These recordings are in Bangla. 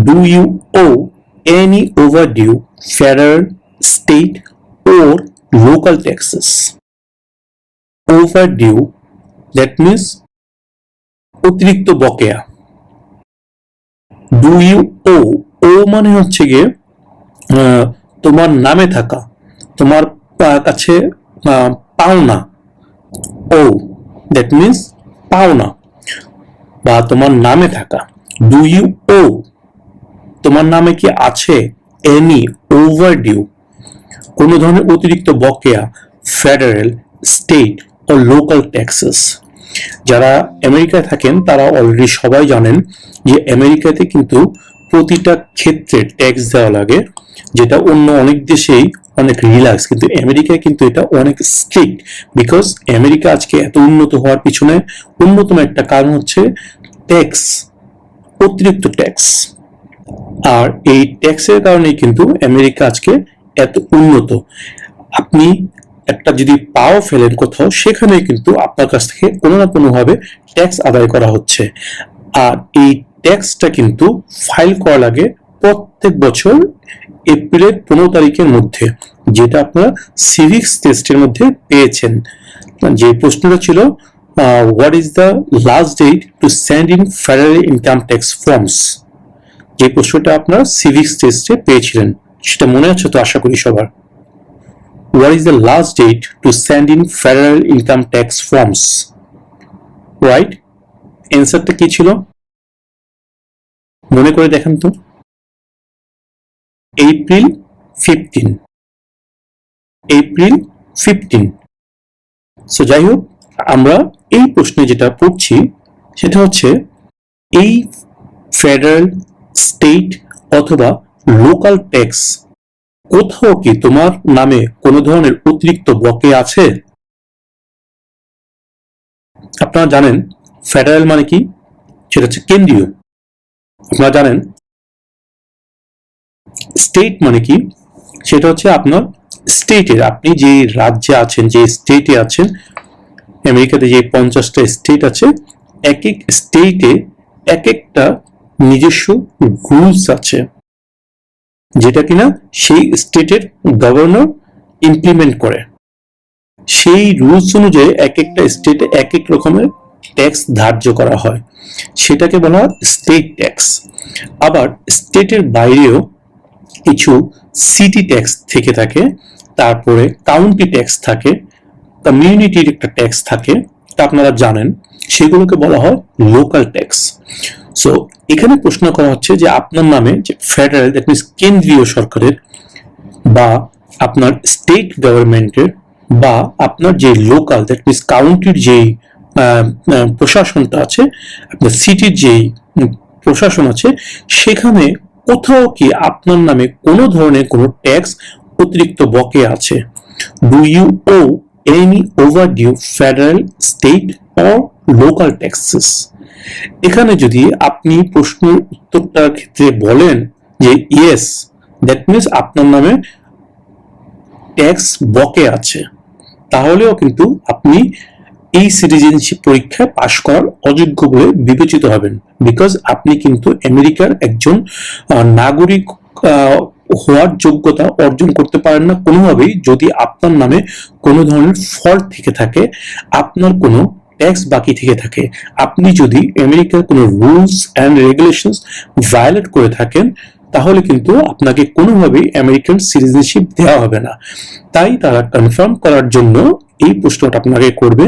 Do you owe any overdue federal, state, or local taxes? Overdue, that means অতিরিক্ত বকেয়া। Do you owe, ও মানে হচ্ছে গিয়ে তোমার নামে থাকা, তোমার কাছে পাওনা। ও দ্যাট মিনস পাওনা বা তোমার নামে থাকা। ডু ইউ ও, তোমার নামে কি আছে এনি ওভারডিউ, কোন ধরনের অতিরিক্ত বকেয়া, ফেডারেল, স্টেট ও লোকাল ট্যাক্সেস। যারা আমেরিকায় থাকেন তারা অলরেডি সবাই জানেন যে আমেরিকাতে কিন্তু প্রতিটা ক্ষেত্রে ট্যাক্স দেওয়া লাগে, যেটা অন্য অনেক দেশেই অনেক রিল্যাক্স, কিন্তু আমেরিকায় কিন্তু এটা অনেক স্ট্রিক্ট। বিকজ আমেরিকা আজকে এত উন্নত হওয়ার পিছনে অন্যতম একটা কারণ হচ্ছে ট্যাক্স, অতিরিক্ত ট্যাক্স। আর এই ট্যাক্সের কারণেই কিন্তু আমেরিকা আজকে এত উন্নত। আপনি একটা যদি পাও ফেলেন কোথাও, সেখানে কিন্তু আপনার কাছ থেকে কোনো না কোনো ভাবে ট্যাক্স আদায় করা হচ্ছে। আর এই ট্যাক্সটা কিন্তু ফাইল করা লাগে প্রত্যেক বছর এপ্রিলের 15 তারিখের মধ্যে, যেটা আপনারা সিভিক্স টেস্টের মধ্যে পেয়েছেন। যে প্রশ্নটা ছিল what is the last date to send in federal income tax forms, যে প্রশ্নটা আপনারা সিভিক্স টেস্টে পেয়েছিলেন, সেটা মনে আছে তো আশা করি সবার। What is the last date to send in federal income tax forms? Right? অ্যান্সারটা কি ছিল মনে করে দেখেন তো। এপ্রিল 15। এপ্রিল 15। সো যাই হোক, আমরা এই প্রশ্নে যেটা পড়ছি সেটা হচ্ছে এই ফেডারেল, স্টেট অথবা লোকাল ট্যাক্স কোথাও কি তোমার নামে কোনো ধরনের অতিরিক্ত বকেয়া আছে? আপনারা জানেন ফেডারেল মানে কি, সেটা হচ্ছে কেন্দ্রীয়। আপনারা জানেন স্টেট মানে কি, সেটা হচ্ছে আপনার স্টেটের, আপনি যে রাজ্যে আছেন, যে স্টেটে আছেন, আমেরিকাতে যে 50টা স্টেট আছে, এক এক স্টেটে এক একটা নিজস্ব রুলস আছে, যেটা কিনা সেই স্টেটের গভর্নর ইমপ্লিমেন্ট করে। সেই রুলস অনুযায়ী এক একটা স্টেটে এক এক রকমের ট্যাক্স ধার্য করা হয়, সেটাকে বলা হয় স্টেট ট্যাক্স। আবার স্টেটের বাইরেও কিছু সিটি ট্যাক্স থেকে থাকে, তারপরে কাউন্টি ট্যাক্স থাকে, কমিউনিটির একটা ট্যাক্স থাকে, তা আপনারা জানেন, সেগুলোকে বলা হয় লোকাল ট্যাক্স। সো এখানে প্রশ্ন করা হচ্ছে যে আপনার নামে যে ফেডারেল, দ্যাট মিনস কেন্দ্রীয় সরকারের, বা আপনার স্টেট গভর্নমেন্টের, বা আপনার যে লোকাল, দ্যাট মিনস কাউন্টির যেই প্রশাসনটা আছে, আপনার সিটির যেই প্রশাসন আছে, সেখানে কোথাও কি আপনার নামে কোনো ধরনের কোনো ট্যাক্স অতিরিক্ত বকেয়া আছে? Do you owe any overdue federal, state or local taxes? এখানে যদি আপনি প্রশ্নের উত্তরটার ক্ষেত্রে বলেন যে ইয়েস, দ্যাট মিনস আপনার নামে ট্যাক্স বকেয়া আছে, তাহলেও কিন্তু আপনি এই সিটিজেনশিপ পরীক্ষায় পাশ করার অযোগ্য বলে বিবেচিত হবেন। বিকজ আপনি কিন্তু আমেরিকার একজন নাগরিক হওয়ার যোগ্যতা অর্জন করতে পারেন না কোনোভাবেই, যদি আপনার নামে কোনো ধরনের ফল্ট থেকে থাকে, আপনার কোনো ট্যাক্স বাকি থেকে থাকে, আপনি যদি আমেরিকার কোনো রুলস অ্যান্ড রেগুলেশনস ভায়োলেট করে থাকেন, তাহলে কিন্তু আপনাকে কোনোভাবেই আমেরিকান সিটিজেনশিপ দেওয়া হবে না। তাই তারা কনফার্ম করার জন্য এই প্রশ্নটা আপনাকে করবে,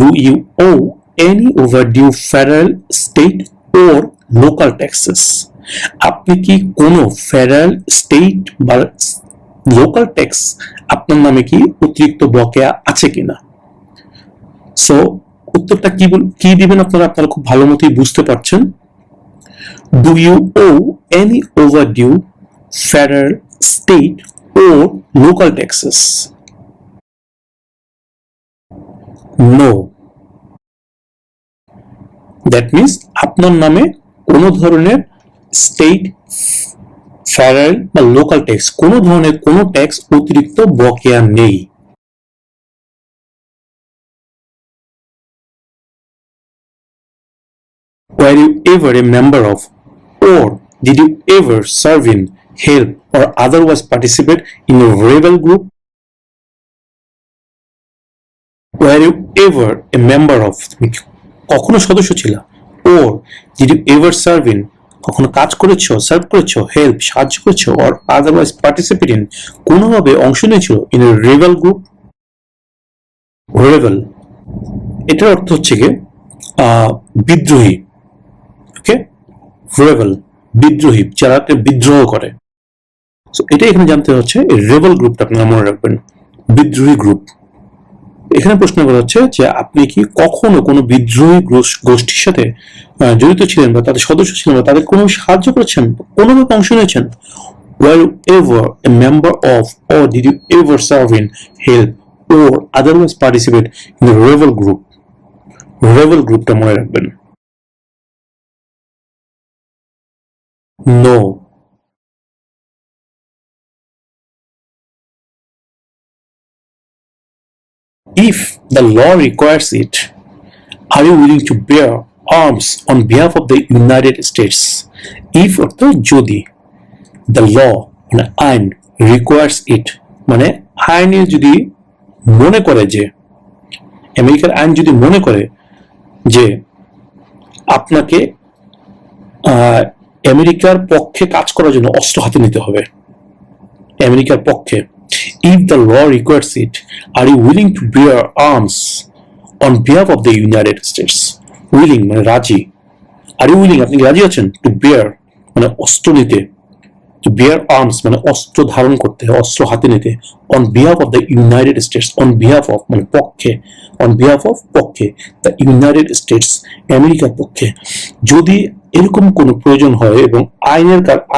do you owe any overdue federal, state or local taxes? আপনি কি কোনো ফেডারেল, স্টেট বা লোকাল ট্যাক্স আপনার নামে কি অতিরিক্ত বকেয়া আছে কিনা? সো উত্তরটা কি দিবেন আপনারা খুব ভালো মতোই বুঝতে পারছেন। Do you owe any overdue federal, state or local taxes? No. That means আপনার নামে কোনো ধরনের স্টেট, ফেডারেল বা লোকাল ট্যাক্স, কোনো ধরনের কোনো ট্যাক্স অতিরিক্ত বকেয়া নেই। Were you ever a member of or Did you ever serve in, help, or otherwise participate in a rebel group? Were you ever a member of, তুমি কখনো সদস্য ছিলা? Or did you ever serve in, কখনো কাজ করেছো, সার্ভ করেছো, হেল্প সাহায্য করেছো, or otherwise participate in, কোনোভাবে অংশ নিয়েছো in a rebel group? Rebel এটার অর্থ হচ্ছে কি বিদ্রোহী। ওকে, রেবেল বিদ্রোহী, যারা বিদ্রোহ করে। সো এটা এখানে জানতে হচ্ছে এই রেবেল গ্রুপটা আপনারা মনে রাখবেন, বিদ্রোহী গ্রুপ। এখানে প্রশ্ন করা হচ্ছে যে আপনি কি কখনো কোনো বিদ্রোহী গোষ্ঠীর সাথে জড়িত ছিলেন বা তাদের সদস্য ছিলেন বা তাদের কোনো সাহায্য করেছেন, কোনোভাবে অংশ নিয়েছেন? Were you ever a member of, or did you ever serve in, help, or otherwise participate in the rebel group? rebel গ্রুপটা মনে রাখবেন। No. If the law requires it, are you willing to bear arms on behalf of the United States? If অর্থ যদি, the law মানে আইন, requires it মানে আইনে যদি মনে করে যে, আমেরিকার আইন যদি মনে করে যে আপনাকে আমেরিকার পক্ষে কাজ করার জন্য অস্ত্র হাতে নিতে হবে, আমেরিকার পক্ষে, if the law requires it, are you willing to bear arms on behalf of the United States? willing মানে রাজি, are you willing আপনি রাজি আছেন, to bear মানে অস্ত্র নিতে, to bear arms মানে অস্ত্র ধারণ করতে, অস্ত্র হাতে নিতে, on behalf of the United States, on behalf of মানে পক্ষে, on behalf of পক্ষে, the United States আমেরিকার পক্ষে, যদি এরকম কোনো প্রয়োজন হয় এবং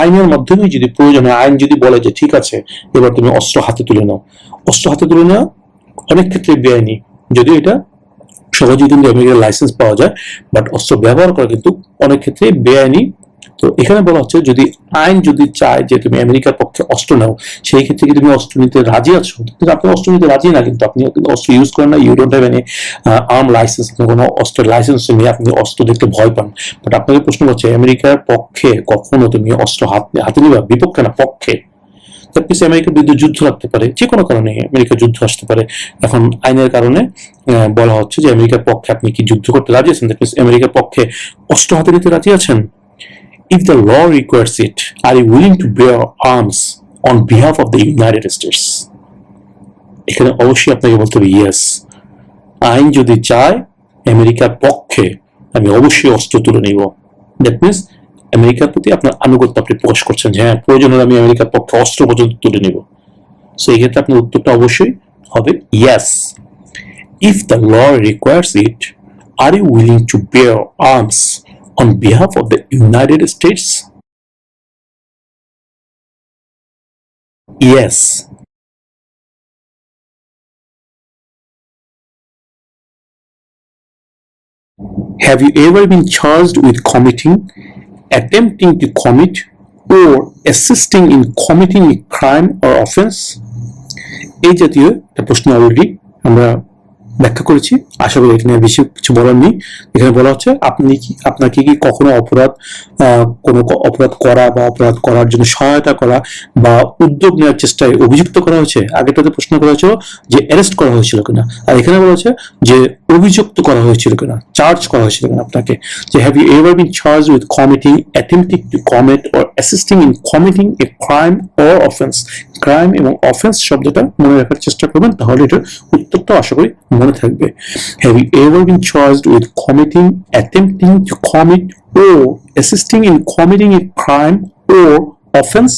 আইনের মাধ্যমে যদি প্রয়োজন হয়, আইন যদি বলে যে ঠিক আছে এবার তুমি অস্ত্র হাতে তুলে নাও, অস্ত্র হাতে তুলে নেওয়া অনেক ক্ষেত্রে বেআইনি, যদিও এটা সহজেই কিন্তু আমেরিকার লাইসেন্স পাওয়া যায়, বাট অস্ত্র ব্যবহার করা কিন্তু অনেক ক্ষেত্রে বেআইনি। তো এখানে বলা হচ্ছে যদি আইন যদি চায় যে তুমি আমেরিকার পক্ষে অস্ত্র নাও, সেই ক্ষেত্রে কি তুমি অস্ত্র নিতে রাজি আছো? কিন্তু আপনি অস্ত্র নিতে রাজি না, কিন্তু আপনি অস্ত্র ইউজ করেন না, you don't have any arm license, কোনো অস্ত্রের লাইসেন্স নিয়ে আপনি অস্ত্র দেখতে ভয় পান। বাট আপনাকে প্রশ্ন করছে আমেরিকার পক্ষে কখনো তুমি অস্ত্র হাতে নিবা, বিপক্ষে না, পক্ষে। আমেরিকার বিরুদ্ধে যুদ্ধ লাগতে পারে, যে কোনো কারণে আমেরিকার যুদ্ধ আসতে পারে, এখন আইনের কারণে বলা হচ্ছে যে আমেরিকার পক্ষে আপনি কি যুদ্ধ করতে রাজি আছেন, আমেরিকার পক্ষে অস্ত্র হাতে নিতে রাজি আছেন। If the law requires it, are you willing to bear arms on behalf of the United States? এখানে অবশ্যই আপনাকে বলতে হবে ইয়েস, আইন যদি চায় আমেরিকার পক্ষে আমি অবশ্যই অস্ত্র তুলে নিব। দ্যাট মিনস আমেরিকার প্রতি আপনার আনুগত্য আপনি প্রকাশ করছেন যে হ্যাঁ প্রয়োজন হলে আমি আমেরিকার পক্ষে অস্ত্র পর্যন্ত তুলে নিব। সো এই ক্ষেত্রে আপনার উত্তরটা অবশ্যই হবে yes. If the law requires it, are you willing to bear arms on behalf of the United States? Yes. Have you ever been charged with committing, attempting to commit, or assisting in committing a crime or offense? এই জাতীয় একটা প্রশ্ন অলরেডি আমরা ব্যাখ্যা করেছি, আশা করি এখানে বেশি কিছু বলার নেই। এখানে বলা হচ্ছে আপনাকে কি কখনো কোনো অপরাধ করা বা অপরাধ করার জন্য সহায়তা করা বা উদ্যোগ নেওয়ার চেষ্টায় অভিযুক্ত করা হয়েছে? আগেটাতে প্রশ্ন করা হয়েছিল যে অ্যারেস্ট করা হয়েছিল কিনা, আর এখানে বলা হচ্ছে যে অভিযুক্ত করা হয়েছিল কিনা, চার্জ করা হয়েছিল কিনা আপনাকে, যে have you ever been charged with committing, attempting to commit, or assisting in committing a crime or offence. Crime এবং অফেন্স শব্দটা মনে রাখার চেষ্টা করবেন, তাহলে এটার উত্তরটা আশা করি মনে থাকবে। Have you ever been charged with committing, attempting to commit, or assisting in committing a crime or offense?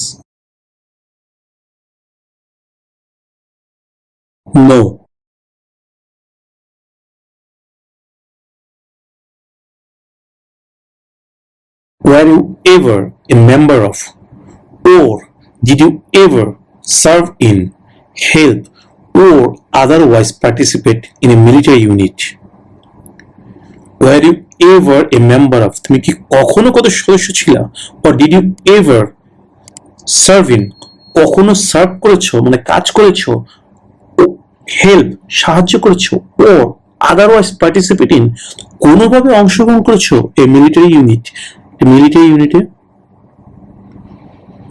No. Were you ever a member of, or did you ever serve in, help, or otherwise participate in a military unit? Were you ever a member of, তুমি কি কখনো কত সদস্য ছিল, or did you ever serve in, কখনো সার্ভ করেছো মানে কাজ করেছো, হেল্প সাহায্য করেছো, or otherwise participate in কোনোভাবে অংশগ্রহণ করেছো এই মিলিটারি ইউনিটে?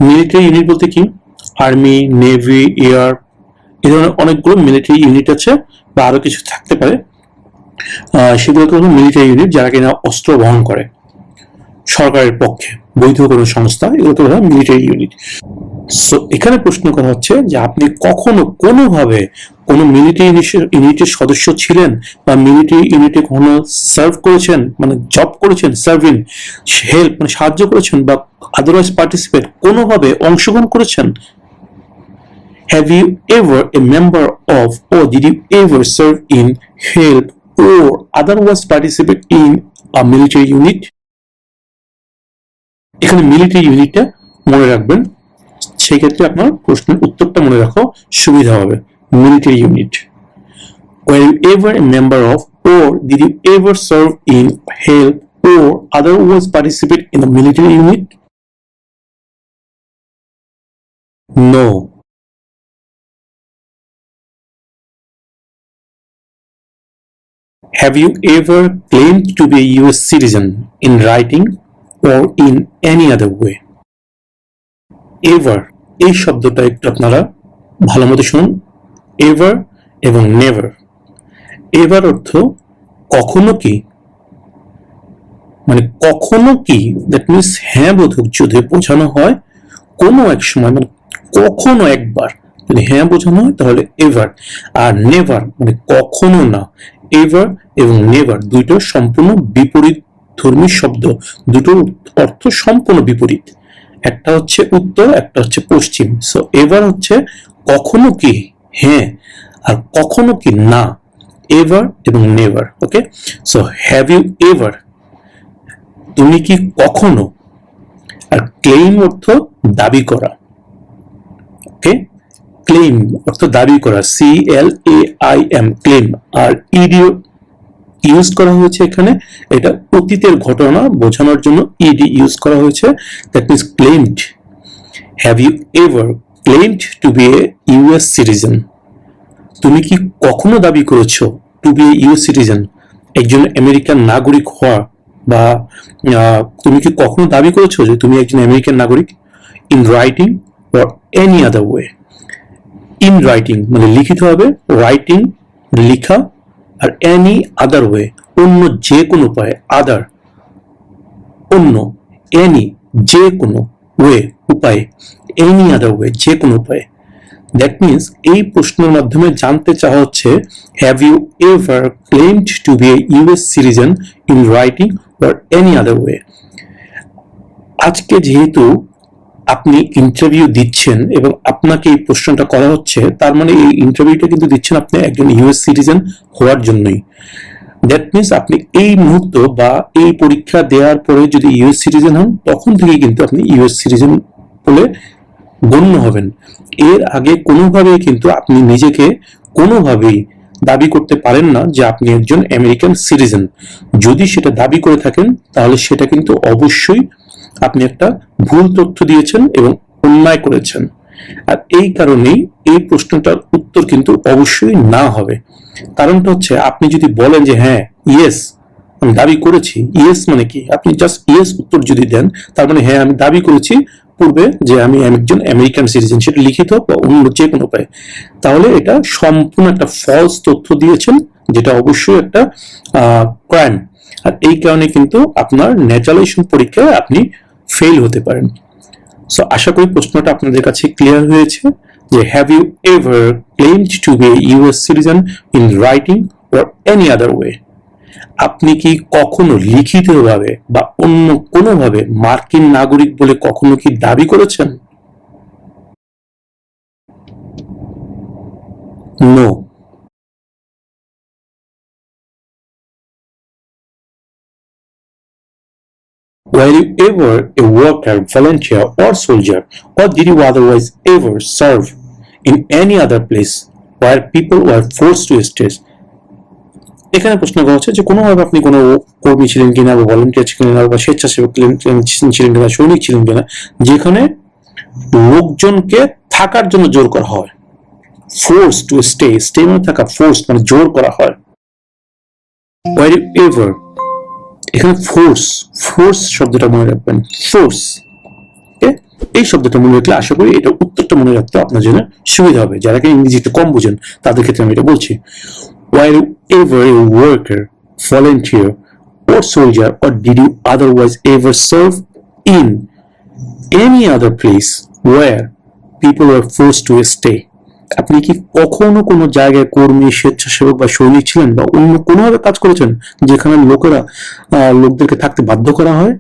মিলিটারি ইউনিট বলতে কি, আর্মি, নেভি, এয়ার, এই ধরনের অনেকগুলো মিলিটারি ইউনিট আছে বা আরো কিছু থাকতে পারে। সেগুলোকে হলো মিলিটারি ইউনিট, যারা কিনা অস্ত্র বহন করে সরকারের পক্ষে, বৈধ কোনো সংস্থা, এগুলোকে বলা হয় মিলিটারি ইউনিট। সো এখানে প্রশ্ন করা হচ্ছে যে আপনি কখনো কোনোভাবে কোনো মিলিটারি ইউনিটের সদস্য ছিলেন বা মিলিটারি ইউনিটে কখনো সার্ভ করেছেন, মানে জব করেছেন, সার্ভিং, হেল্প মানে সাহায্য করেছেন, বা আদারওয়াইজ পার্টিসিপেট কোনোভাবে অংশগ্রহণ করেছেন। Have you ever a member of or did you ever serve in, help or otherwise participate in a military unit? এখানে মিলিটারি ইউনিটটা মনে রাখবেন, সেই ক্ষেত্রে আপনার প্রশ্নের উত্তরটা মনে রাখো সুবিধা হবে। Military unit, were you ever a member of or did you ever serve in, help or otherwise participate in a military unit? No. Have you ever claimed to be a US citizen in writing or in any other way? Ever এই শব্দটা একটু আপনারা ভালো মতো শুনুন। এভার এবং নেভার। এভার অর্থ কখনো কি, মানে কখনো কি, দ্যাট মিনস হ্যাঁ বোধক যদি বোঝানো হয় কোনো এক সময়, মানে কখনো একবার যদি হ্যাঁ বোঝানো হয় তাহলে এভার। আর নেভার মানে কখনো না। এভার এবং নেভার দুইটো সম্পূর্ণ বিপরীত ধর্মী শব্দ, দুটোর অর্থ সম্পূর্ণ বিপরীত। একটা হচ্ছে উত্তর, একটা হচ্ছে পশ্চিম। সো এভার হচ্ছে কখনো কি হ্যাঁ, আর কখনো কি না, এভার এবং never. Okay, so have you ever, তুমি কি কখনো। আর ক্লেইম অর্থ দাবি করা। ওকে, ক্লেইম অর্থ দাবি করা, CLAIM, claim. R E D use করা হয়েছে এখানে, এটা অতীতের ঘটনা বোঝানোর জন্য ইডি ইউজ করা হয়েছে, that means claimed. Have you ever claimed to be a US citizen, তুমি কি কখনো দাবি করেছো to be a US citizen, একজন আমেরিকান নাগরিক হওয়া, বা তুমি কি কখনো দাবি করেছো যে তুমি একজন আমেরিকান নাগরিক? In writing or any other way. In writing মানে লিখিত হবে, রাইটিং লিখা, আর এনি আদার ওয়ে অন্য যে কোনো উপায়ে, আদার অন্য, এনি যে কোনো, ওয়ে উপায়ে, এনি আদার ওয়ে যে কোনো উপায়ে। দ্যাট মিনস এই প্রশ্নের মাধ্যমে জানতে চাওয়া হচ্ছে have you ever claimed to be a US citizen in writing or any other way. আজকে যেহেতু আপনি ইন্টারভিউ দিচ্ছেন এবং আপনাকে এই প্রশ্নটা করা হচ্ছে, তার মানে এই ইন্টারভিউটা কিন্তু দিচ্ছেন আপনি একজন ইউএস সিটিজেন হওয়ার জন্যই। দ্যাট মিনস আপনি এই মুহূর্ত বা এই পরীক্ষা দেওয়ার পরে যদি ইউএস সিটিজেন হন, তখন থেকেই কিন্তু আপনি ইউএস সিটিজেন বলে গণ্য হবেন। এর আগে কোনোভাবেই কিন্তু আপনি নিজেকে কোনোভাবেই দাবি করতে পারেন না যে আপনি একজন আমেরিকান সিটিজেন। যদি সেটা দাবি করে থাকেন তাহলে সেটা কিন্তু অবশ্যই আপনি একটা ভুল তথ্য দিয়েছেন এবং অন্যায় করেছেন। আর এই কারণেই এই প্রশ্নটার উত্তর কিন্তু অবশ্যই না হবে। কারণটা হচ্ছে আপনি যদি বলেন যে হ্যাঁ ইয়েস আমি দাবি করেছি, ইয়েস মানে কি, আপনি জাস্ট ইয়েস উত্তর যদি দেন তার মানে হ্যাঁ আমি দাবি করেছি পূর্বে যে আমি একজন আমেরিকান সিটিজেন, সেটা লিখিত বা অন্য যে কোনো উপায়ে, তাহলে এটা সম্পূর্ণ একটা ফলস তথ্য দিয়েছেন, যেটা অবশ্যই একটা ক্রাইম। আর এই কারণে কিন্তু আপনার ন্যাচারালাইজেশন পরীক্ষায় আপনি ফেল হতে পারেন। সো আশা করি প্রশ্নটা আপনাদের কাছে ক্লিয়ার হয়েছে যে have you ever claimed to be a US citizen in writing or any other way. আপনি কি কখনো লিখিতভাবে বা অন্য কোনোভাবে মার্কিন নাগরিক বলে কখনো কি দাবি করেছেন? No. Were you ever a worker, volunteer, or soldier, or did you otherwise ever serve in any other place where people were forced to stay? এখানে প্রশ্ন করা হচ্ছে যে কোনোভাবে আপনি কোনো কর্মী ছিলেন কিনা, বা ভলেন্টিয়ার ছিলেন কিনা, বা স্বেচ্ছাসেবক ছিলেন কিনা, সৈনিক ছিলেন কিনা, যেখানে লোকজনকে থাকার জন্য জোর করা হয়। ফোর্স টু স্টে, স্টে মানে থাকা, ফোর্স মানে জোর করা হয়। Were you ever, এখানে ফোর্স, ফোর্স শব্দটা মনে রাখবেন, ফোর্স। ওকে, এই শব্দটা মনে রাখলে আশা করি এটা উত্তরটা মনে রাখতে আপনার জন্য সুবিধা হবে। যারা ইংরেজিতে কম বুঝেন তাদের ক্ষেত্রে আমি এটা বলছি। Wherever a worker, volunteer, or soldier, or did you otherwise ever serve in any other place where people were forced to stay? আপনি কি কখনো কোনো জায়গায় কর্মী, স্বেচ্ছাসেবক বা সৈনিক ছিলেন বা অন্য কোনোভাবে কাজ করেছেন যেখানে লোকদেরকে থাকতে বাধ্য করা হয়?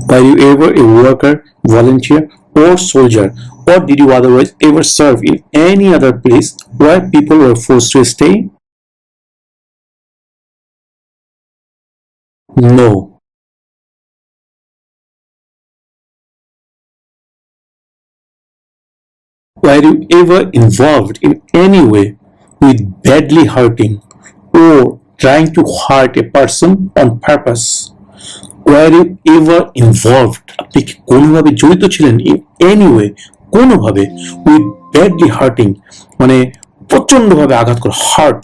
Were you ever a worker, volunteer, or soldier, or did you otherwise ever serve in any other place where people were forced to stay? No. Were you ever involved in any way with badly hurting or trying to hurt a person on purpose? Were you ever involved, আপনি কি কোনোভাবে জড়িত ছিলেন in any way, কোনোভাবে with badly hurting, মানে প্রচন্ডভাবে আঘাত করা, হার্ট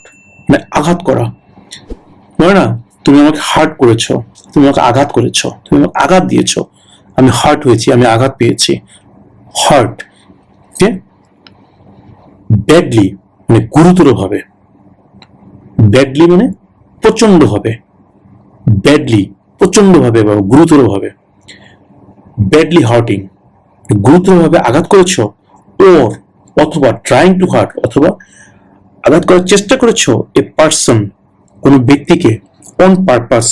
মানে আঘাত করা, মানে না তুমি আমাকে হার্ট করেছো, তুমি আমাকে আঘাত করেছো, তুমি আমাকে আঘাত দিয়েছো, আমি হার্ট হয়েছি, আমি আঘাত পেয়েছি, হার্ট। ওকে, ব্যাডলি মানে গুরুতরভাবে, ব্যাডলি মানে প্রচন্ডভাবে, ব্যাডলি প্রচন্ডভাবে বা গুরুতরভাবে, ব্যাডলি হার্টিং গুরুতরভাবে আঘাত করেছো, ওর অথবা ট্রাইং টু হার্ট অথবা আঘাত করার চেষ্টা করেছো এ পার্সন কোনো ব্যক্তিকে, অন পারপাস,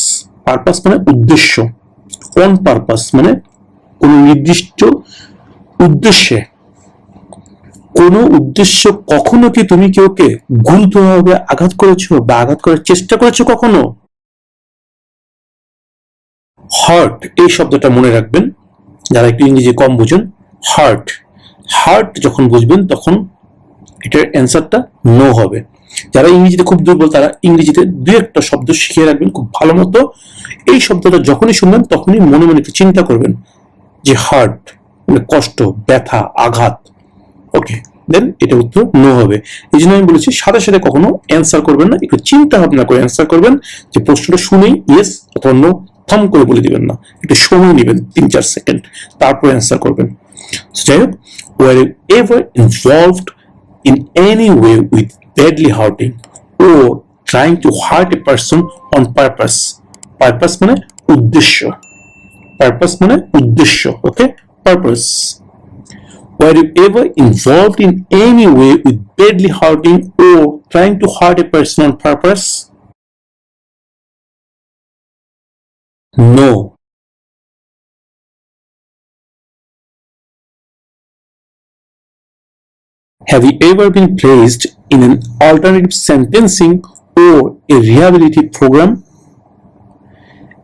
পারপাস মানে উদ্দেশ্য, অন পারপাস মানে কোনো নির্দিষ্ট উদ্দেশ্যে, কোনো উদ্দেশ্য, কখনো কি তুমি কেউকে গুরুতরভাবে আঘাত করেছো বা আঘাত করার চেষ্টা করেছো কখনো? হার্ট এই শব্দটা মনে রাখবেন যারা একটু ইংরেজি কম বুঝেন। হার্ট, হার্ট যখন বুঝবেন তখন এটার অ্যান্সারটা নো হবে। যারা ইংরেজিতে খুব দুর্বল তারা ইংরেজিতে দুই একটা শব্দ শিখিয়ে রাখবেন খুব ভালো মতো। এই শব্দটা যখনই শুনবেন তখনই মনে মনে একটু চিন্তা করবেন যে হার্ট মানে কষ্ট, ব্যথা, আঘাত। ওকে, দেন এটা উত্তর নো হবে। এই জন্য আমি বলেছি সাথে সাথে কখনো অ্যান্সার করবেন না, একটু চিন্তা ভাবনা করে অ্যান্সার করবেন, যে প্রশ্নটা শুনেই ইয়েস অথবা নো থাম করে বলে দিবেন না, একটু সময় নেবেন 3-4 সেকেন্ড, তারপর অ্যান্সার করবেন। যাই হোক, were you ever involved in any way with badly hurting or trying to hurt a person on purpose? Purpose মানে উদ্দেশ্য, purpose মানে উদ্দেশ্য, ওকে, purpose. Were you ever involved in any way with badly hurting or trying to hurt a person on purpose? No. Have you ever been placed in an alternative sentencing or a rehabilitative program?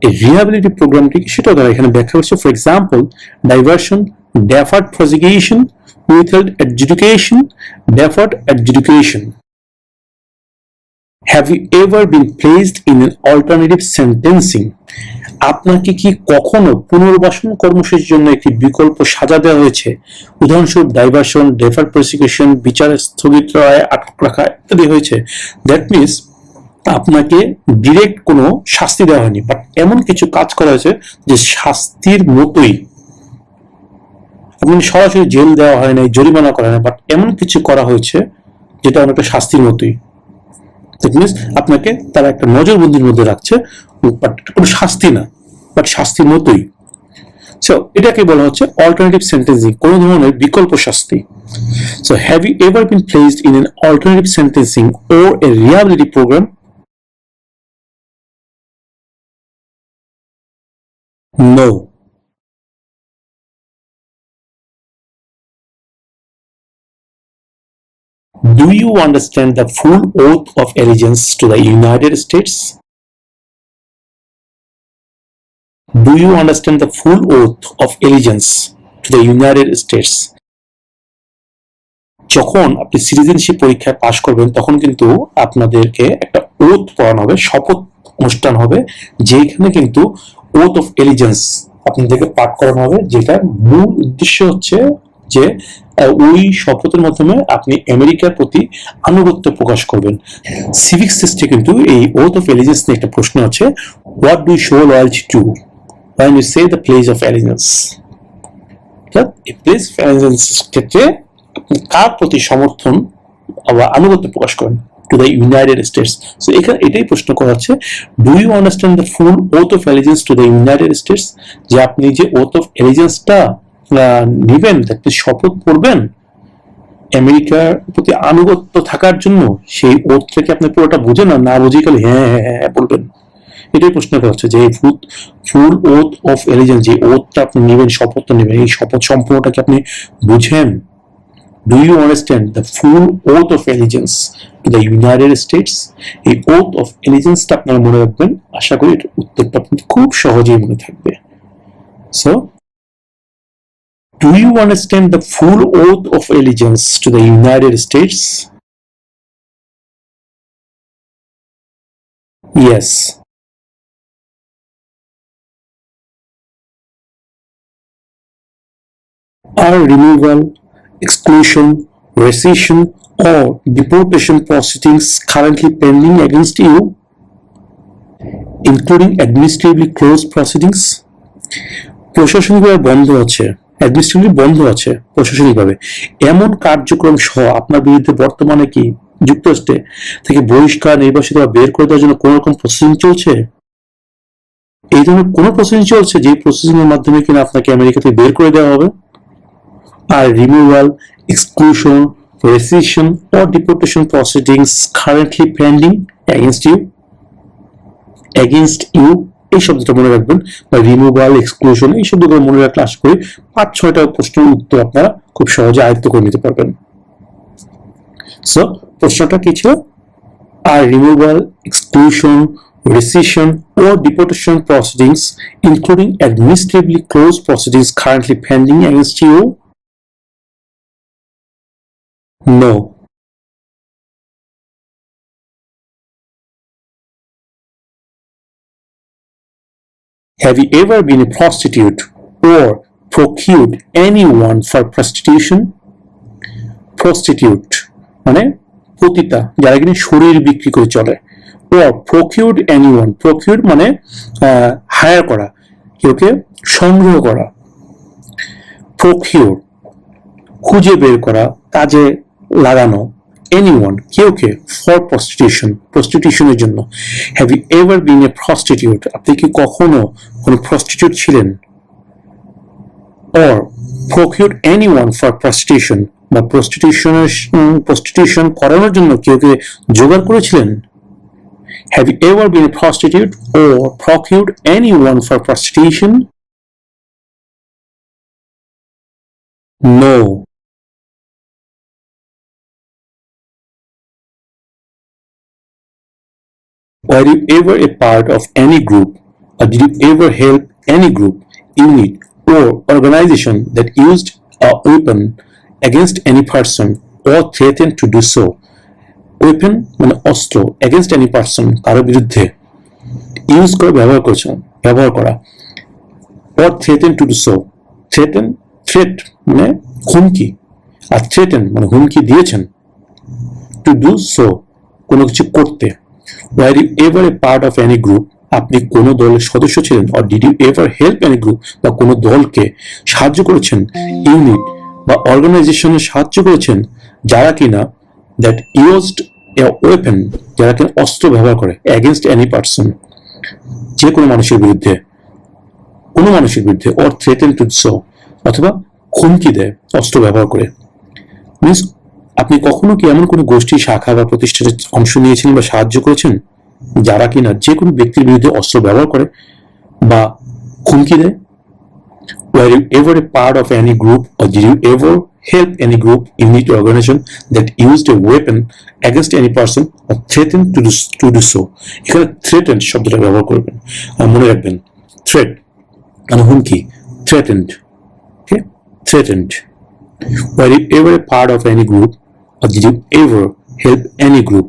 A rehabilitative program কি সেটা দ্বারা এখানে ব্যাখ্যা করছে। For example, diversion, deferred prosecution, withheld adjudication, deferred adjudication. Have you ever been placed in an alternative sentencing? আপনাকে কি কখনো পুনর্বাসন কর্মসূচির জন্য একটি বিকল্প সাজা দেওয়া হয়েছে? উদাহরণস্বরূপ ডাইভার্সন, ডেফার্ড প্রসিকিউশন, বিচার স্থগিত রায়, আটক রাখা ইত্যাদি হয়েছে। দ্যাট মিনস আপনাকে ডিরেক্ট কোনো শাস্তি দেওয়া হয়নি, বাট এমন কিছু কাজ করা হয়েছে যে শাস্তির মতোই, আপনি সরাসরি জেল দেওয়া হয় নাই, জরিমানা করা হয়, বাট এমন কিছু করা হয়েছে যেটা অনেকটা শাস্তির মতোই। দ্যাট মিনস আপনাকে তারা একটা নজরবন্দির মধ্যে রাখছে, বাট কোনো শাস্তি না, বাট শাস্তির মতোই। সো এটাকে বলা হচ্ছে অল্টারনেটিভ সেন্টেন্সিং, কোনো ধরনের বিকল্প শাস্তি। So have you ever been placed in an alternative sentencing or a rehabilitative program? No. Do you understand the full oath of allegiance to the United States? Do you understand the full oath of allegiance to the United States? যখন আপনি সিটিজেনশিপ পরীক্ষায় পাশ করবেন তখন কিন্তু আপনাদেরকে একটা ওথ পড়ানো হবে, শপথ অনুষ্ঠান হবে, যেখানে কিন্তু ওথ অফ এলিজেন্স আপনাদেরকে পাঠ করানো হবে, যেটার মূল উদ্দেশ্য হচ্ছে যে ওই শপথের মাধ্যমে আপনি আমেরিকার প্রতি আনুগত্য প্রকাশ করবেন। সিভিক্স টেস্টে কিন্তু এই ওথ অফ এলিজেন্স নিয়ে একটা প্রশ্ন আছে, what do show loyalty to when you say the pledge of allegiance? অর্থাৎ এই প্লেস অফ অ্যালিয়েন্সের ক্ষেত্রে আপনি কার প্রতি সমর্থন বা আনুগত্য প্রকাশ করেন, to the United States. So এখানে এটাই প্রশ্ন করা হচ্ছে, do you understand the full oath of allegiance to the United States, যে আপনি যে ওথ অফ অ্যালিজেন্সটা নিবেন, আপনি শপথ করবেন আমেরিকার প্রতি আনুগত্য থাকার জন্য, সেই ওথটাকে আপনি পুরোটা বুঝেন না বুঝে গেলে হ্যাঁ হ্যাঁ হ্যাঁ বলবেন। এটাই প্রশ্ন করা হচ্ছে যে ফুল ওথ অফ অ্যালিজেন্স, যে ওথটা আপনি নেবেন, শপথটা নেবেন, এই শপথ সম্পূর্ণটাকে আপনি বুঝেন। Do you understand the full oath of allegiance to the United States? এই oath of allegiance টা আপনারা মনে রাখবেন, আশা করি এর উত্তরটা আপনাদের খুব সহজেই মনে থাকবে। So, do you understand the full oath of allegiance to the United States? Yes. Are removal, exclusion, rescission, or deportation proceedings currently pending against you, including administratively closed proceedings? প্রশাসনিকভাবে বন্ধ আছে, অ্যাডমিনিস্ট্রেটিভলি বন্ধ আছে প্রশাসনিকভাবে এমন কার্যক্রম সহ আপনার বিরুদ্ধে বর্তমানে কি যুক্তরাষ্ট্রে থেকে বহিষ্কার, নির্বাসিত বা বের করে দেওয়ার জন্য কোন রকম প্রসেসিং চলছে? এই ধরনের কোন প্রসেসিং চলছে যে প্রসেসিং এর মাধ্যমে কিনা আপনাকে আমেরিকা থেকে বের করে দেওয়া হবে? আর removal, exclusion, rescission or deportation proceedings currently pending against you? against you এই শব্দটা মনে রাখবেন, বা রিমুভাল, এক্সক্লুশন এই শব্দগুলো মনে রাখলে আশা করি 5-6টা প্রশ্নের উত্তর আপনারা খুব সহজে আয়ত্ত করে নিতে পারবেন। সো প্রশ্নটা কি ছিল? আর removal, exclusion, rescission or deportation proceedings, including administratively closed proceedings currently pending against you? No. Have you ever been a prostitute or procured anyone for prostitution? Prostitute মানে পতিতা, যারা কিনা শরীর বিক্রি করে চলে। or procured anyone, procured মানে হায়ার করা, কেউকে সংগ্রহ করা। procure খুঁজে বের করা, কাজে লাগানো। anyone কেউকে for prostitution, prostitutionের জন্য। have you ever been a prostitute, আপনি কি কখনো কোনো prostitute ছিলেন? or procured anyone for prostitution, বা prostitution করানোর জন্য কেউকে জোগাড় করেছিলেন? have you ever been a prostitute or procured anyone for prostitution? No. Were you ever a part of any group, or did you ever help any group, unit, or organization that used a weapon against any person or threatened to do so? Weapon মানে অস্ত্র, against any person কারো বিরুদ্ধে, ইউজ করে ব্যবহার করা, or threatened to do so, threat মানে হুমকি, আর threaten মানে হুমকি দিয়েছেন, to do so কোনো কিছু করতে। Were you ever a part of any group, আপনি কোনো দলের সদস্য ছিলেন? or did you ever help any group, বা কোনো দলকে সাহায্য করেছেন, ইউনিট বা অর্গানাইজেশনে সাহায্য করেছেন যারা কিনা that used a weapon, যারা কিনা অস্ত্র ব্যবহার করে, against any person যে কোনো মানুষের বিরুদ্ধে, or threaten to do so অথবা হুমকি দেয় অস্ত্র ব্যবহার করে। মিনস আপনি কখনো কি এমন কোনো গোষ্ঠী, শাখা বা প্রতিষ্ঠানে অংশ নিয়েছিলেন বা সাহায্য করেছেন যারা কিনা যে কোনো ব্যক্তির বিরুদ্ধে অস্ত্র ব্যবহার করে বা হুমকি দেয়? Were you ever a part of any group, or did you ever help any group, unit, or organization that used a weapon against any person or threatened to do so? এখানে threaten শব্দটা ব্যবহার করবেন, মনে রাখবেন threat মানে হুমকি, threatened, okay? threatened. Were you ever a part of any group, or did you ever help any group,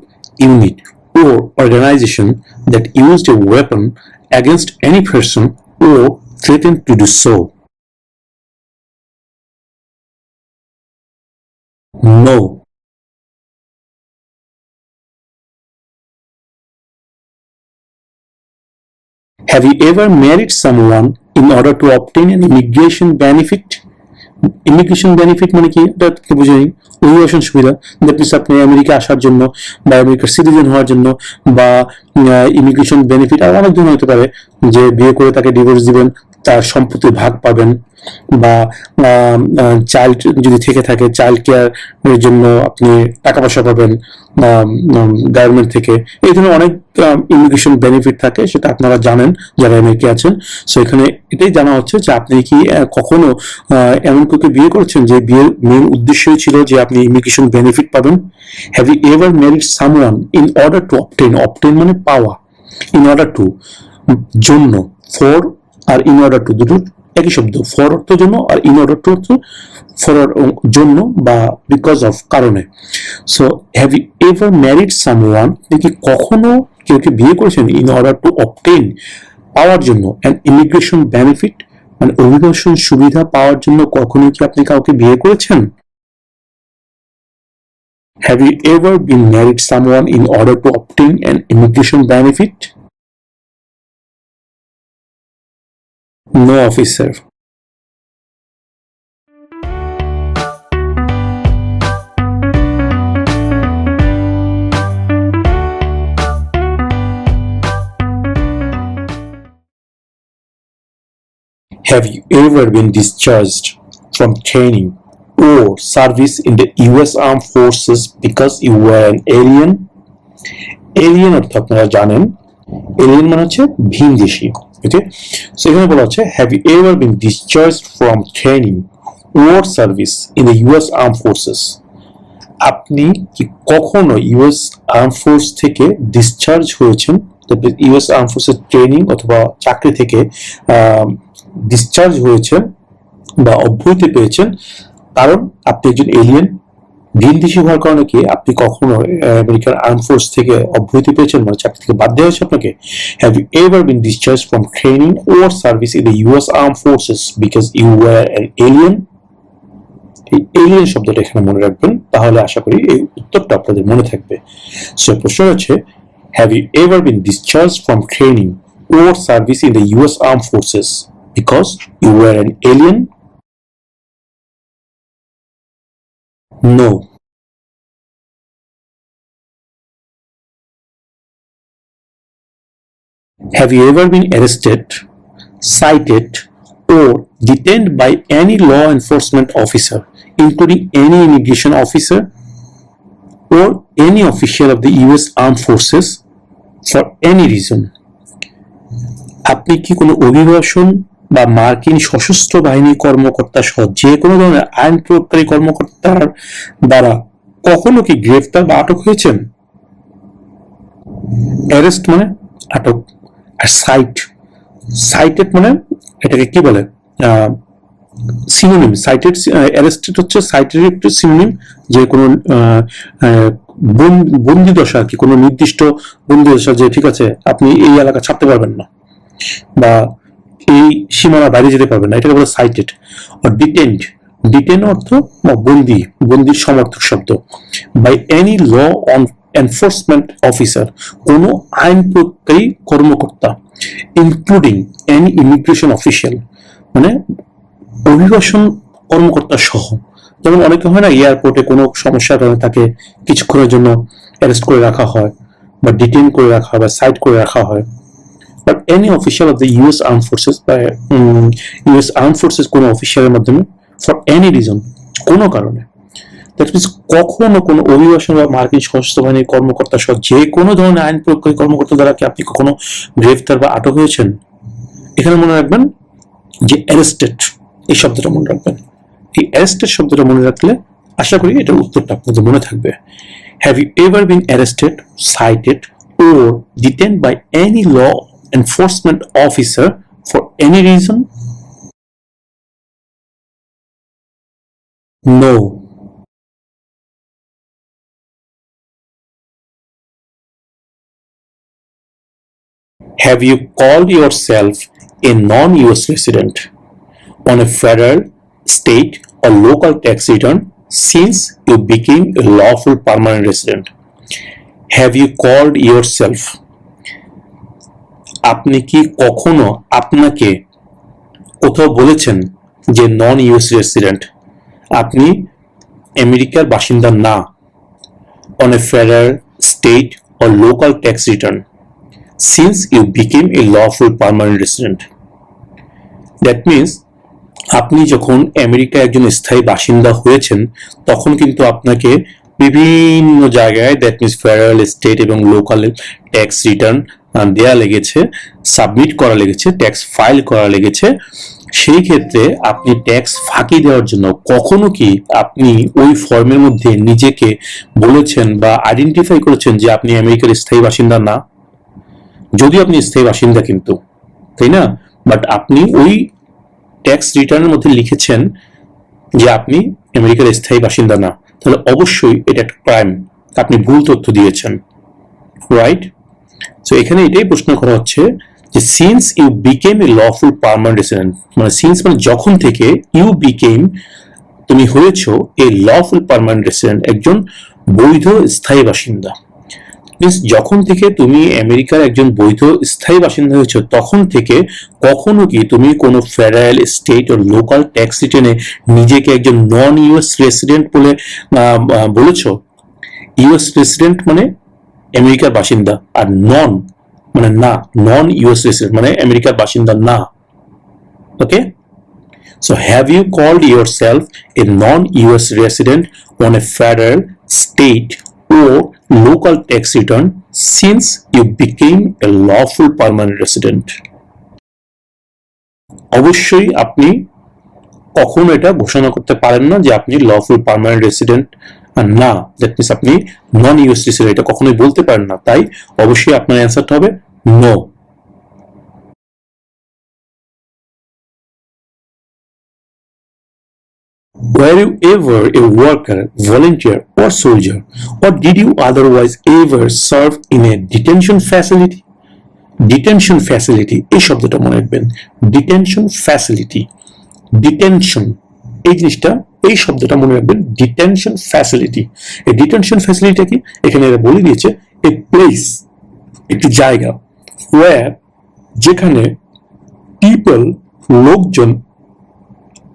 unit, or organization that used a weapon against any person or threatened to do so? No. Have you ever married someone in order to obtain an immigration benefit, immigration benefit মানে কি, এটা বুঝে নিই। অভিবাসন সুবিধা, দ্যাট মিনস আপনি আমেরিকা আসার জন্য বা আমেরিকার সিটিজেন হওয়ার জন্য, বা ইমিগ্রেশন বেনিফিট আর অনেক ধরনের হতে পারে, যে বিয়ে করে তাকে ডিভোর্স দিবেন, তার সম্পত্তির ভাগ পাবেন, বা চাইল্ড যদি থেকে থাকে চাইল্ড কেয়ার এর জন্য আপনি টাকা পয়সা পাবেন গভর্নমেন্ট থেকে। এই ধরনের অনেক ইমিগ্রেশন বেনিফিট থাকে, সেটা আপনারা জানেন যারা আমেরিকা আছেন। সো এখানে এটাই জানা হচ্ছে যে আপনি কি কখনো এমন কাউকে বিয়ে করেছেন যে বিয়ের মেন উদ্দেশ্যই ছিল যে আপনি ইমিগ্রেশন বেনিফিট পাবেন? Have you ever married someone in order to obtain, obtain মানে পাওয়া, ইন অর্ডার টু জন্য, ফর আর ইন অর্ডার টু দুটো একই শব্দ, ফর অর্থ জন্য আর ইন অর্ডার টু অর্থ ফর জন্য বা বিকজ অফ কারণে। So have you ever married someone, আপনি কি কখনো কেউকে বিয়ে করেছেন ইন অর্ডার টু অবটেন পাওয়ার জন্য অ্যান ইমিগ্রেশন বেনিফিট, মানে অভিবাসন সুবিধা পাওয়ার জন্য কখনো কি আপনি কাউকে বিয়ে করেছেন? Have you ever been married someone in order to obtain an immigration benefit? No officer. Have you ever been discharged from training or service in the US Armed Forces because you were an alien? Alien অর্থ আপনারা জানেন, এলিয়েন মানে হচ্ছে ভিনদেশী। ওকে, সো এখানে বলা হচ্ছে have you ever been discharged from training or service in the US arm forces? আপনি কি কখনো ইউএস আর্ম ফোর্স থেকে ডিসচার্জ হয়েছেন, ইউএস আর্ম ফোর্সের ট্রেনিং অথবা চাকরি থেকে ডিসচার্জ হয়েছেন বা অব্যাহতি পেয়েছেন কারণ আপনি একজন এলিয়েন, ভিনদেশী হওয়ার কারণে কি আপনি কখনো আমেরিকান আর্ম ফোর্স থেকে অব্যাহতি পেয়েছেন, মানে চাকরি থেকে বাদ দেওয়া হয়েছে আপনাকে? Have you ever been discharge from training or service in the US arm forces because you were an alien? এই এলিয়েন শব্দটা এখানে মনে রাখবেন, তাহলে আশা করি এই উত্তরটা আপনাদের মনে থাকবে। সো প্রশ্ন হচ্ছে have you ever been discharge from training or service in the US arm forces because you were an alien? No. Have you ever been arrested, cited, or detained by any law enforcement officer, including any immigration officer or any official of the US Armed Forces, for any reason? আপনি কি কোনো অভিবাসন বা মার্কিন সশস্ত্র বাহিনী কর্মকর্তা সহ যে কোনো ধরনের আইন প্রয়োগকারী কর্মকর্তার দ্বারা কখনো কি গ্রেফতার বা আটক হয়েছেন? অ্যারেস্ট মানে আটক, আর সাইটেড মানে এটাকে কি বলে সিনোনিম। সাইটেড অ্যারেস্টেড হচ্ছে সাইটেড একটু সিনোনিম, যে কোনো বন্দি দশা আর কি, কোনো নির্দিষ্ট বন্দি দশা, যে ঠিক আছে আপনি এই এলাকা ছাড়তে পারবেন না বা এই সীমানা বাইরে যেতে পারবেন না, এটাকে বলে সাইটেড। আর ডিটেন্ড, ডিটেন অর্থ বন্দি, বন্দির সমর্থক শব্দ। By any law on enforcement officer, কোনো আইন প্রয়োগকারী কর্মকর্তা, ইনক্লুডিং এনি ইমিগ্রেশন অফিসিয়াল মানে অভিবাসন কর্মকর্তা সহ। যেমন অনেকে হয় না এয়ারপোর্টে কোনো সমস্যার কারণে তাকে কিছুক্ষণের জন্য অ্যারেস্ট করে রাখা হয় বা ডিটেন করে রাখা হয় বা সাইট করে রাখা হয়। But any official of the US Armed Forces বা US Armed Forces কোনো অফিসিয়ালের মাধ্যমে for any reason, কোনো কারণে, দ্যাট মিনস কখনো কোনো অভিবাসন বা মার্কিন সশস্ত্র বাহিনীর কর্মকর্তা সহ যে কোনো ধরনের আইন প্রয়োগকারী কর্মকর্তা দ্বারা কি আপনি কখনো গ্রেফতার বা আটক হয়েছেন? এখানে মনে রাখবেন যে অ্যারেস্টেড এই শব্দটা মনে রাখবেন। এই অ্যারেস্টেড শব্দটা মনে রাখলে আশা করি এটার উত্তরটা আপনাদের মনে থাকবে। Have you ever been arrested, cited or detained by any law enforcement officer for any reason? No. Have you called yourself a non-US resident on a federal, state or local tax return since you became a lawful permanent resident? Have you called yourself? আপনি কি কখনো আপনাকে কোথাও বলেছেন যে নন ইউএস রেসিডেন্ট, আপনি আমেরিকার বাসিন্দা না, on a federal, state or local tax return since you became a lawful permanent resident. That means আপনি যখন আমেরিকায় একজন স্থায়ী বাসিন্দা হয়েছেন তখন কিন্তু আপনাকে বিভিন্ন জায়গায়, দ্যাট মিনস ফেডারেল, স্টেট এবং লোকাল ট্যাক্স রিটার্ন দেয়া লেগেছে, সাবমিট করা লেগেছে, ট্যাক্স ফাইল করা লেগেছে। সেই ক্ষেত্রে আপনি ট্যাক্স ফাঁকি দেওয়ার জন্য কখনো কি আপনি ওই ফর্মের মধ্যে নিজেকে বলেছেন বা আইডেন্টিফাই করেছেন যে আপনি আমেরিকার স্থায়ী বাসিন্দা না? যদিও আপনি স্থায়ী বাসিন্দা কিন্তু, তাই না? বাট আপনি ওই ট্যাক্স রিটার্নের মধ্যে লিখেছেন যে আপনি আমেরিকার স্থায়ী বাসিন্দা না, তাহলে অবশ্যই এটা একটা ক্রাইম, আপনি ভুল তথ্য দিয়েছেন, রাইট? সো এখানে এটাই প্রশ্ন করা হচ্ছে যে since you became a lawful permanent resident, মানে সিন্স মানে যখন থেকে, ইউ বিকেম তুমি হয়েছো এ লফুল পার্মানেন্ট রেসিডেন্ট একজন বৈধ স্থায়ী বাসিন্দা। মিন্স যখন থেকে তুমি আমেরিকার একজন বৈধ স্থায়ী বাসিন্দা হয়েছো তখন থেকে কখনো কি তুমি কোনো ফেডারেল, স্টেট ও লোকাল ট্যাক্স রিটার্নে নিজেকে একজন নন ইউএস রেসিডেন্ট বলে বলেছো? ইউএস রেসিডেন্ট মানে আমেরিকার বাসিন্দা, আর নন মানে না, নন ইউএস রেসিডেন্ট মানে আমেরিকার বাসিন্দা না। Okay, so have you called yourself a non US resident on a federal, state or local tax return since you became a lawful permanent resident? অবশ্যই আপনি কখনো এটা ঘোষণা করতে পারেন না যে আপনি লফুল পার্মানেন্ট রেসিডেন্ট না, দ্যাট মিনস আপনি নন ইউএস রেসিডেন্ট, এটা কখনোই বলতে পারেন না। তাই অবশ্যই আপনার অ্যান্সারটা হবে no. Were you ever a worker, volunteer, or soldier, or did you otherwise ever serve in a detention facility? Detention facility, এই শব্দটা মনে রাখবেন, detention facility, detention, এই জিনিসটা, এই শব্দটা মনে রাখবেন, detention facility। এই detention facility কি এখানে এরা বলে দিয়েছে, a place, একটি জায়গা, where, যেখানে people, লোকজন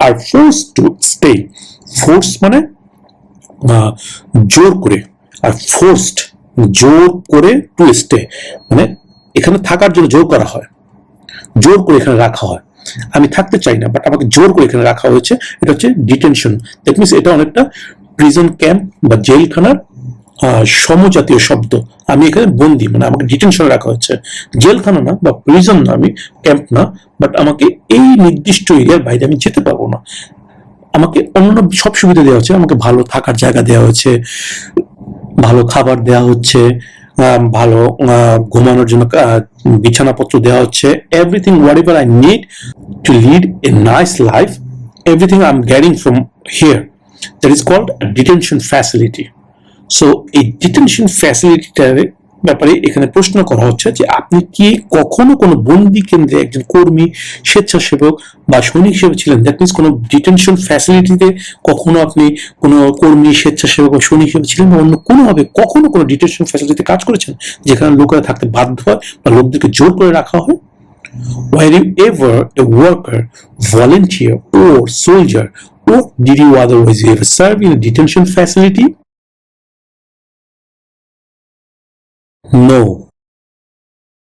আর ফোর্সড টু স্টে, ফোর্স মানে জোর করে, আর ফোর্সড জোর করে টু স্টে মানে এখানে থাকার জন্য জোর করা হয়, জোর করে এখানে রাখা হয়। আমি থাকতে চাই না বাট আমাকে জোর করে এখানে রাখা হয়েছে, এটা হচ্ছে ডিটেনশন। দ্যাট মিনস এটা অনেকটা প্রিজন ক্যাম্প বা জেলখানার সমজাতীয় শব্দ। আমি এখানে বন্দি, মানে আমাকে ডিটেনশনে রাখা হচ্ছে, জেলখানা না বা প্রিজন না, আমি ক্যাম্প না, বাট আমাকে এই নির্দিষ্ট এরিয়ার বাইরে আমি যেতে পারবো না। আমাকে অন্য সব সুবিধা দেওয়া হচ্ছে, আমাকে ভালো থাকার জায়গা দেওয়া হচ্ছে, ভালো খাবার দেওয়া হচ্ছে, ভালো ঘুমানোর জন্য বিছানাপত্র দেওয়া হচ্ছে, everything whatever I need to lead a nice life, everything I am getting from here, that is called detention facility. So এই ডিটেনশন ফ্যাসিলিটিটার ব্যাপারে এখানে প্রশ্ন করা হচ্ছে যে আপনি কি কখনো কোনো বন্দি কেন্দ্রে একজন কর্মী, স্বেচ্ছাসেবক বা সৈনিক হিসেবে ছিলেন? দ্যাট মিনস কোনো ডিটেনশন ফ্যাসিলিটিতে কখনো আপনি কোনো কর্মী, স্বেচ্ছাসেবক বা সৈনিক হিসেবে ছিলেন, বা অন্য কোনোভাবে কখনো কোনো ডিটেনশন ফ্যাসিলিটিতে কাজ করেছেন যেখানে লোকেরা থাকতে বাধ্য হয় বা লোকদেরকে জোর করে রাখা হয়? Were you ever a worker, volunteer or soldier, or did you otherwise ever serve in a detention facility? No.